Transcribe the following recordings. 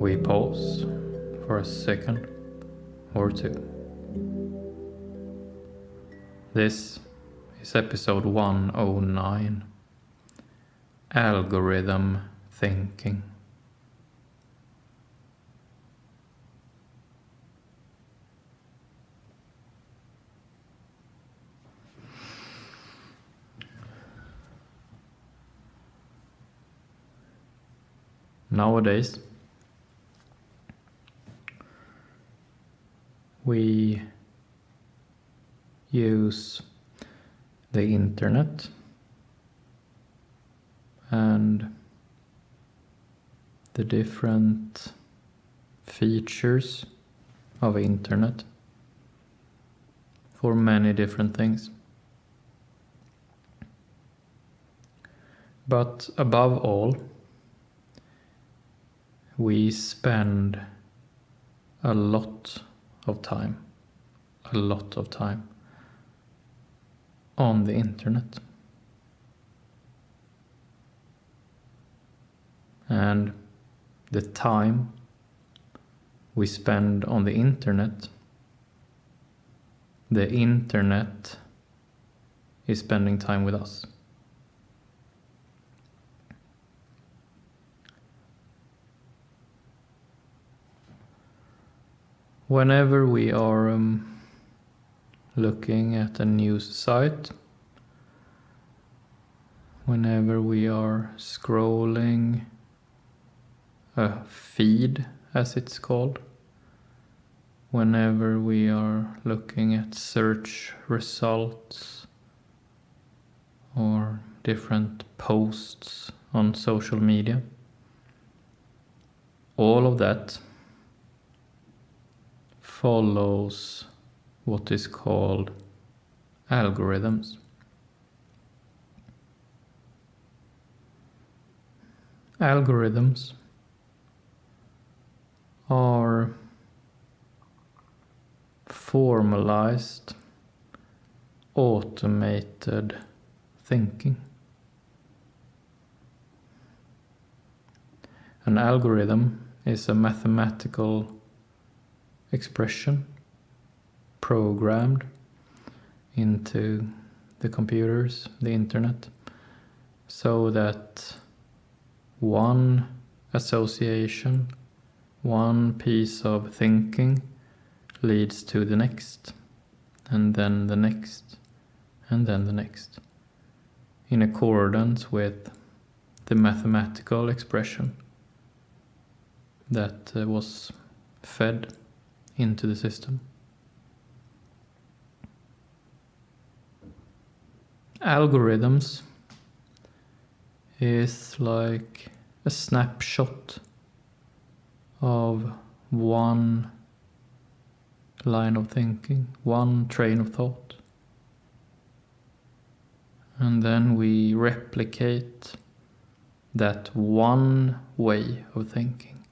we pause for a second or two. This is episode 109, Algorithm Thinking. Nowadays, we use the internet and the different features of internet for many different things. But above all, we spend a lot of time on the internet. And the time we spend on the internet is spending time with us. Whenever we are looking at a news site, whenever we are scrolling a feed, as it's called, whenever we are looking at search results or different posts on social media, all of that follows what is called algorithms. Algorithms are formalized, automated thinking. An algorithm is a mathematical expression programmed into the computers, the internet, so that one association, one piece of thinking leads to the next, and then the next, and then the next, in accordance with the mathematical expression that was fed into the system. Algorithms is like a snapshot of one line of thinking, one train of thought. And then we replicate that one way of thinking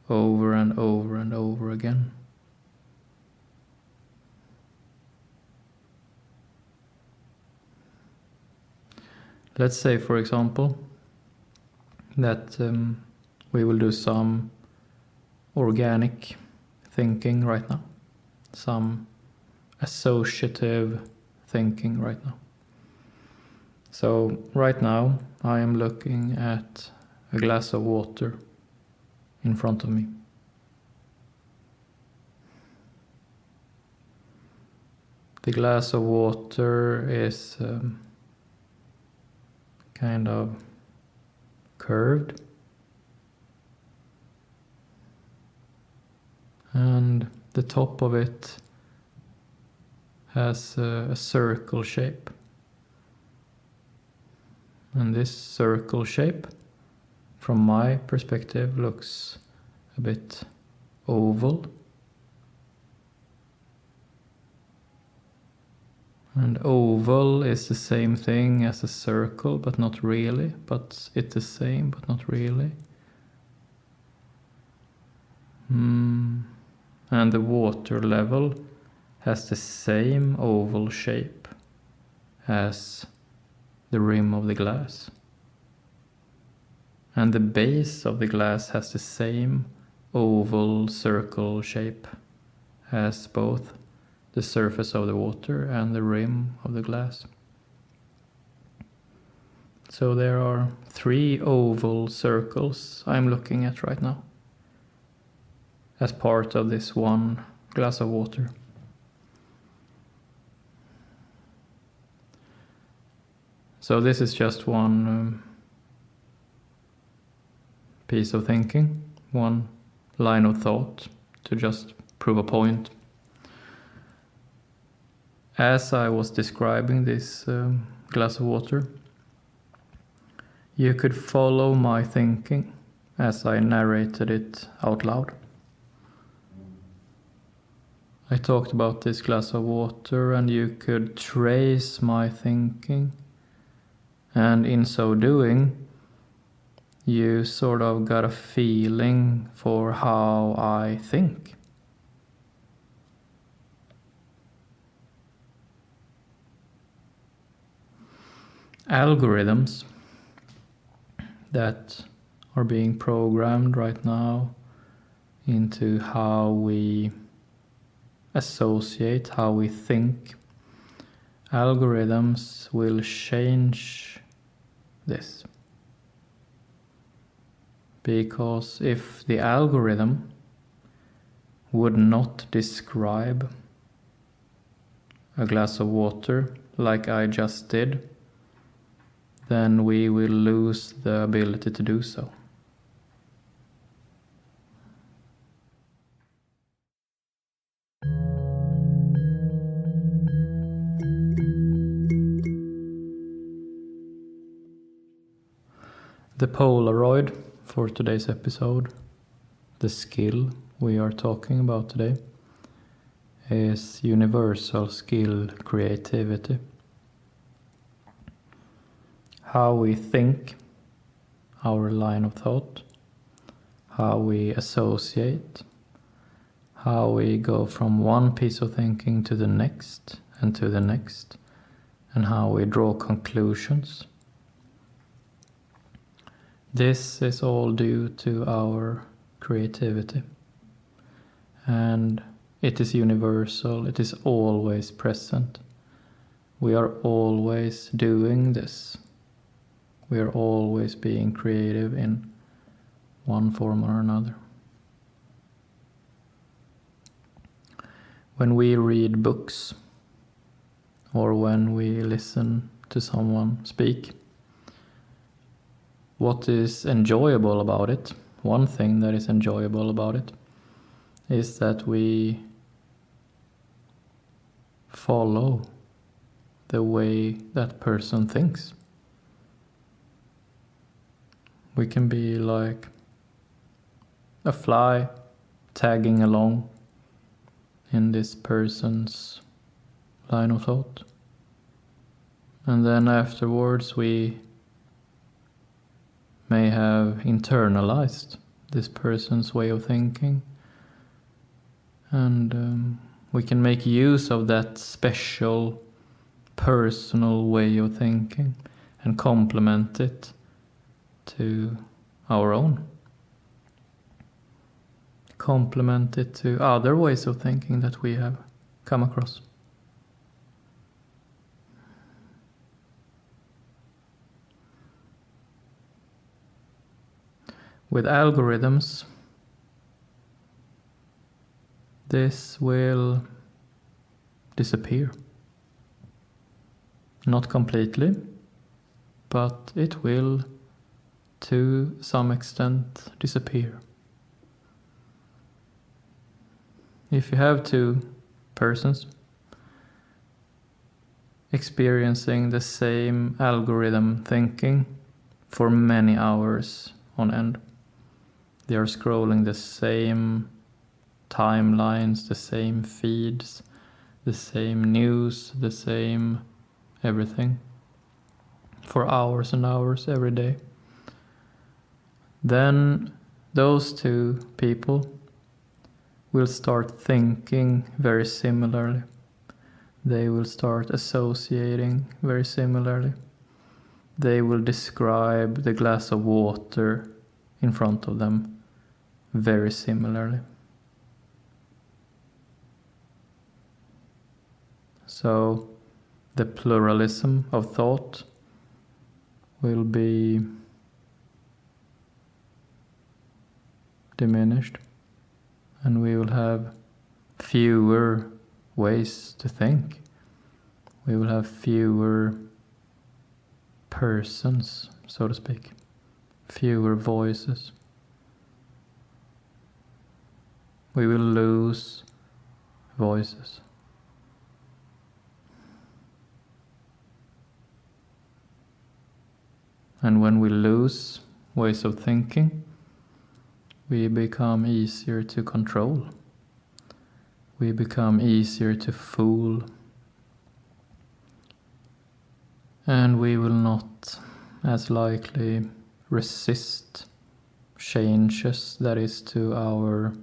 over and over and over again. Let's say, for example, that we will do some organic thinking right now, some associative thinking right now. So right now I am looking at a glass of water in front of me. The glass of water is kind of curved, and the top of it has a circle shape. And this circle shape, from my perspective, looks a bit oval. And oval is the same thing as a circle, but not really. But it's the same, but not really. And the water level has the same oval shape as the rim of the glass. And the base of the glass has the same oval circle shape as both the surface of the water and the rim of the glass. So there are 3 oval circles I'm looking at right now as part of this one glass of water. So this is just one piece of thinking, one line of thought to just prove a point. As I was describing this glass of water, you could follow my thinking as I narrated it out loud. I talked about this glass of water and you could trace my thinking, and in so doing you sort of got a feeling for how I think. Algorithms that are being programmed right now into how we associate, how we think. Algorithms will change this. Because if the algorithm would not describe a glass of water like I just did, then we will lose the ability to do so. The Polaroid for today's episode, the skill we are talking about today, is universal skill creativity. How we think, our line of thought, how we associate, how we go from one piece of thinking to the next and to the next, and how we draw conclusions. This is all due to our creativity, and it is universal, it is always present. We are always doing this. We are always being creative in one form or another. When we read books, or when we listen to someone speak, what is enjoyable about it, one thing that is enjoyable about it, is that we follow the way that person thinks. We can be like a fly tagging along in this person's line of thought. And then afterwards we may have internalized this person's way of thinking, and we can make use of that special personal way of thinking and complement it to our own. Complement it to other ways of thinking that we have come across. With algorithms, this will disappear. Not completely, but it will to some extent disappear. If you have 2 persons experiencing the same algorithm thinking for many hours on end, they are scrolling the same timelines, the same feeds, the same news, the same everything for hours and hours every day. Then those 2 people will start thinking very similarly. They will start associating very similarly. they will describe the glass of water in front of them very similarly. So the pluralism of thought will be diminished, and we will have fewer ways to think. We will have fewer persons, so to speak, fewer voices. We will lose voices. And when we lose ways of thinking, we become easier to control. We become easier to fool. And we will not as likely resist changes that is to our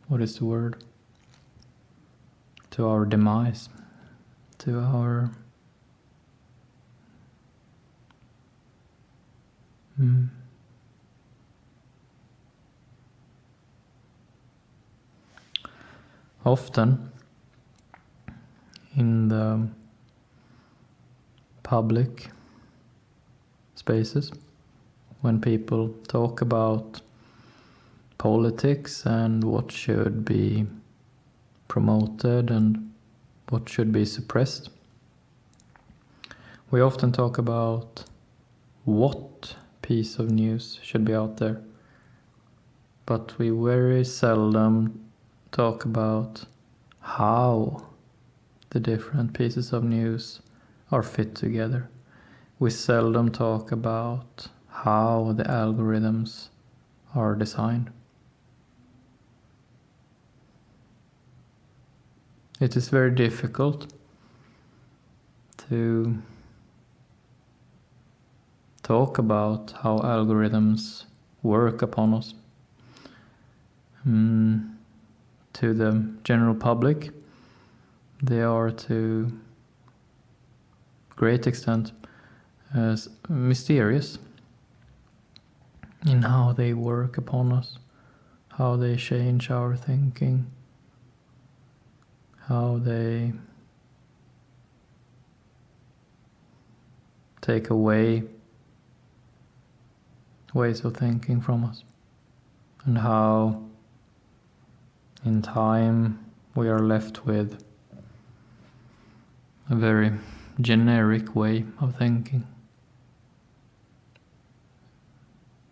what is the word? To our demise, to our often in the public spaces, when people talk about politics and what should be promoted and what should be suppressed, we often talk about what piece of news should be out there, but we very seldom talk about how the different pieces of news are fit together. We seldom talk about how the algorithms are designed. It is very difficult to talk about how algorithms work upon us. To the general public, they are to great extent as mysterious in how they work upon us, how they change our thinking, how they take away ways of thinking from us, and how in time we are left with a very generic way of thinking.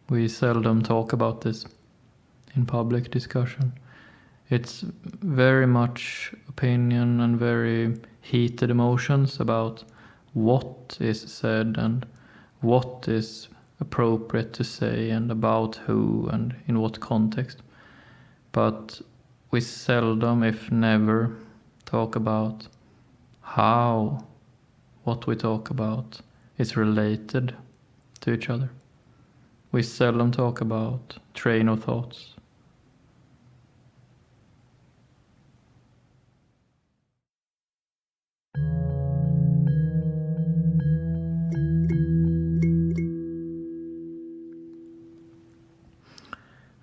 We seldom talk about this in public discussion. It's very much opinion and very heated emotions about what is said and what is appropriate to say and about who and in what context. But we seldom, if never, talk about how what we talk about is related to each other. We seldom talk about train of thoughts.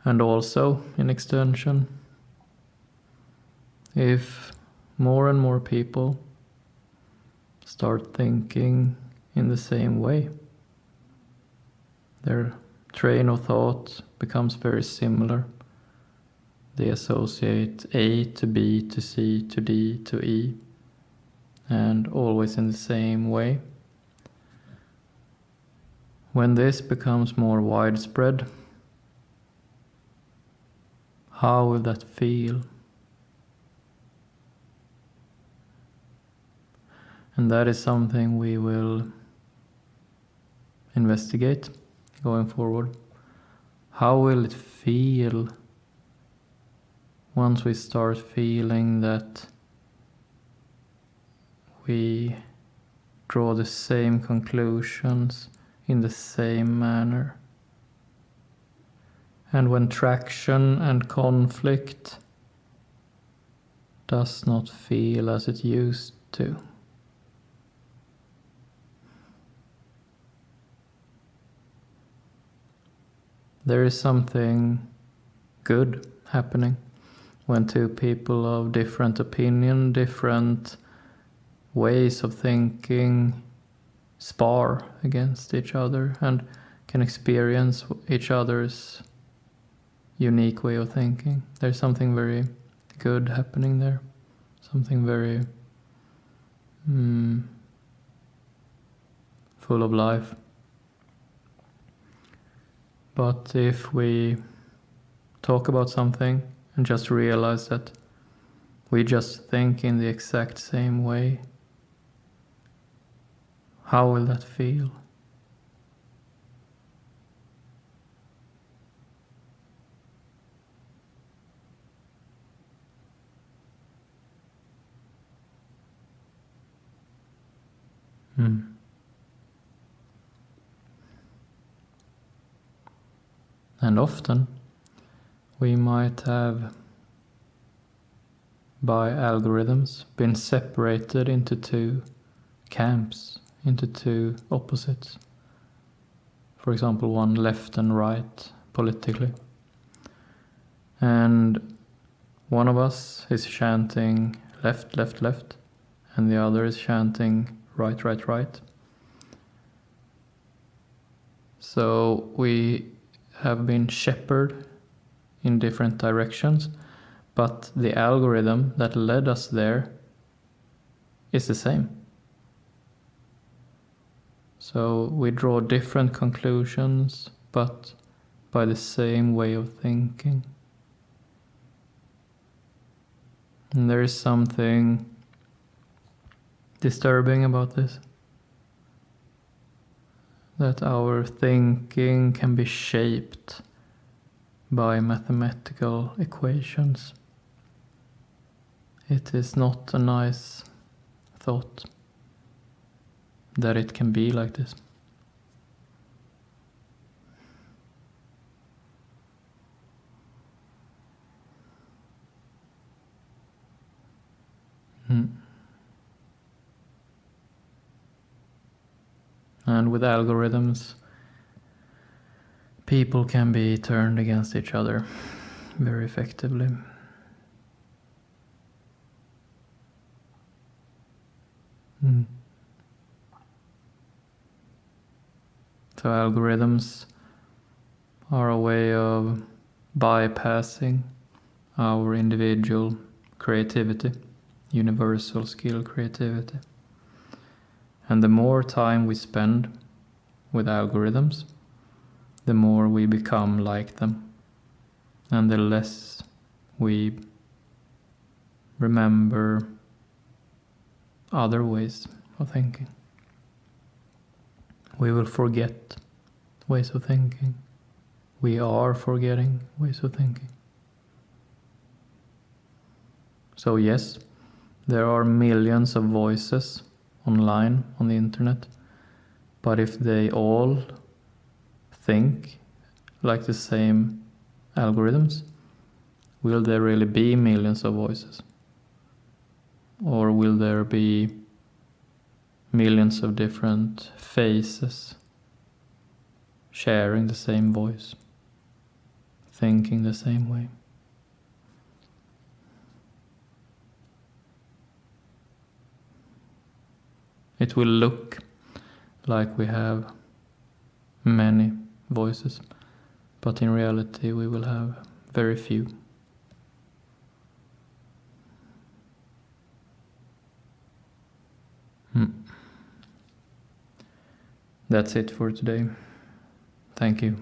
And also, in extension, if more and more people start thinking in the same way, their train of thought becomes very similar. They associate A to B to C to D to E, and always in the same way. When this becomes more widespread, how will that feel? And that is something we will investigate going forward. How will it feel once we start feeling that we draw the same conclusions in the same manner? And when traction and conflict does not feel as it used to. There is something good happening when two people of different opinion, different ways of thinking spar against each other and can experience each other's unique way of thinking. There's something very good happening there. Something very full of life. But if we talk about something and just realize that we just think in the exact same way, how will that feel? And often we might have, by algorithms, been separated into two camps, into two opposites. For example, one left and right politically. And one of us is chanting left, left, left, and the other is chanting right, right, right. So we have been shepherded in different directions, but the algorithm that led us there is the same. So we draw different conclusions, but by the same way of thinking. And there is something disturbing about this. That our thinking can be shaped by mathematical equations. It is not a nice thought that it can be like this. And with algorithms, people can be turned against each other very effectively. So algorithms are a way of bypassing our individual creativity, universal skill creativity. And the more time we spend with algorithms, the more we become like them, and the less we remember other ways of thinking. We will forget ways of thinking. We are forgetting ways of thinking. So yes, there are millions of voices online on the internet, but if they all think like the same algorithms, will there really be millions of voices? Or will there be millions of different faces sharing the same voice, thinking the same way? It will look like we have many voices, but in reality we will have very few. That's it for today. Thank you.